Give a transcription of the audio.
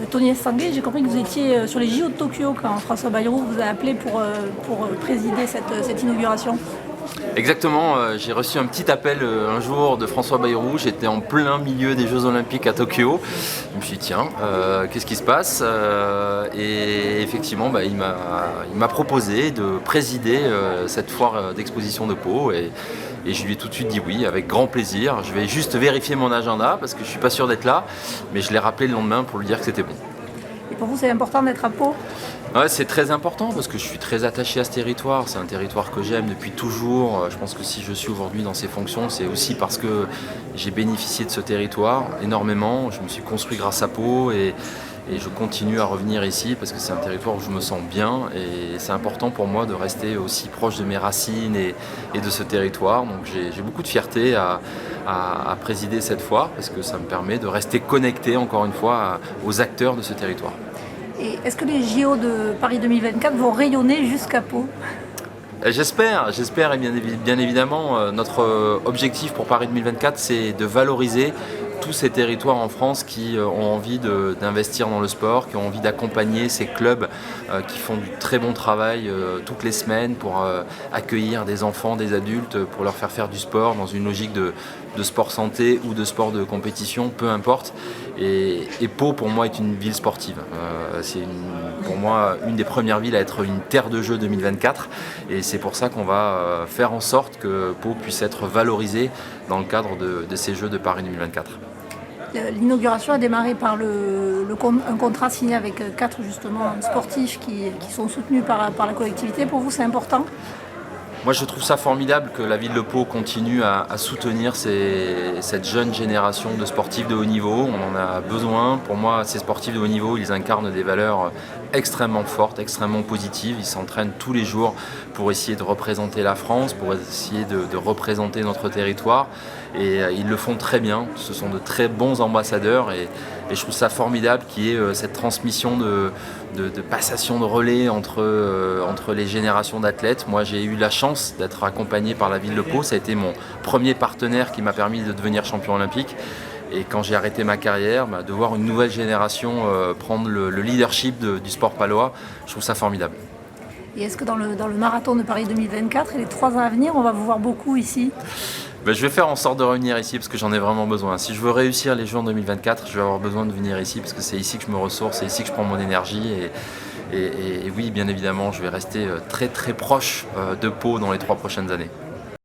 Tony Estanguet, j'ai compris que vous étiez sur les JO de Tokyo quand François Bayrou vous a appelé pour présider cette inauguration. Exactement, j'ai reçu un petit appel un jour de François Bayrou, j'étais en plein milieu des Jeux Olympiques à Tokyo. Je me suis dit tiens, qu'est-ce qui se passe et effectivement il m'a proposé de présider cette foire d'exposition de Pau et je lui ai tout de suite dit oui, avec grand plaisir. Je vais juste vérifier mon agenda parce que je suis pas sûr d'être là, mais je l'ai rappelé le lendemain pour lui dire que c'était bon. Et pour vous, c'est important d'être à Pau ? Ouais, c'est très important parce que je suis très attaché à ce territoire. C'est un territoire que j'aime depuis toujours. Je pense que si je suis aujourd'hui dans ces fonctions, c'est aussi parce que j'ai bénéficié de ce territoire énormément. Je me suis construit grâce à Pau et je continue à revenir ici parce que c'est un territoire où je me sens bien et c'est important pour moi de rester aussi proche de mes racines et de ce territoire. Donc j'ai beaucoup de fierté à présider cette foire parce que ça me permet de rester connecté encore une fois aux acteurs de ce territoire. Et est-ce que les JO de Paris 2024 vont rayonner jusqu'à Pau ? J'espère et bien évidemment, notre objectif pour Paris 2024, c'est de valoriser tous ces territoires en France qui ont envie d'investir dans le sport, qui ont envie d'accompagner ces clubs qui font du très bon travail toutes les semaines pour accueillir des enfants, des adultes, pour leur faire du sport dans une logique de sport santé ou de sport de compétition, peu importe. Et Pau, pour moi, est une ville sportive. C'est pour moi une des premières villes à être une terre de jeux 2024. Et c'est pour ça qu'on va faire en sorte que Pau puisse être valorisée dans le cadre de ces Jeux de Paris 2024. L'inauguration a démarré par un contrat signé avec 4 justement sportifs qui sont soutenus par la collectivité. Pour vous, c'est important ? Moi, je trouve ça formidable que la ville de Pau continue à soutenir cette jeune génération de sportifs de haut niveau. On en a besoin. Pour moi, ces sportifs de haut niveau, ils incarnent des valeurs extrêmement fortes, extrêmement positives. Ils s'entraînent tous les jours pour essayer de représenter la France, pour essayer de représenter notre territoire. Et ils le font très bien. Ce sont de très bons ambassadeurs et je trouve ça formidable qu'il y ait cette transmission de passation de relais entre les générations d'athlètes. Moi, j'ai eu la chance d'être accompagné par la ville de Pau. Ça a été mon premier partenaire qui m'a permis de devenir champion olympique. Et quand j'ai arrêté ma carrière, de voir une nouvelle génération prendre le leadership du sport palois, je trouve ça formidable. Et est-ce que dans le marathon de Paris 2024 et les 3 ans à venir, on va vous voir beaucoup ici ? Je vais faire en sorte de revenir ici parce que j'en ai vraiment besoin. Si je veux réussir les Jeux en 2024, je vais avoir besoin de venir ici parce que c'est ici que je me ressource, c'est ici que je prends mon énergie. Et oui, bien évidemment, je vais rester très très proche de Pau dans les 3 prochaines années.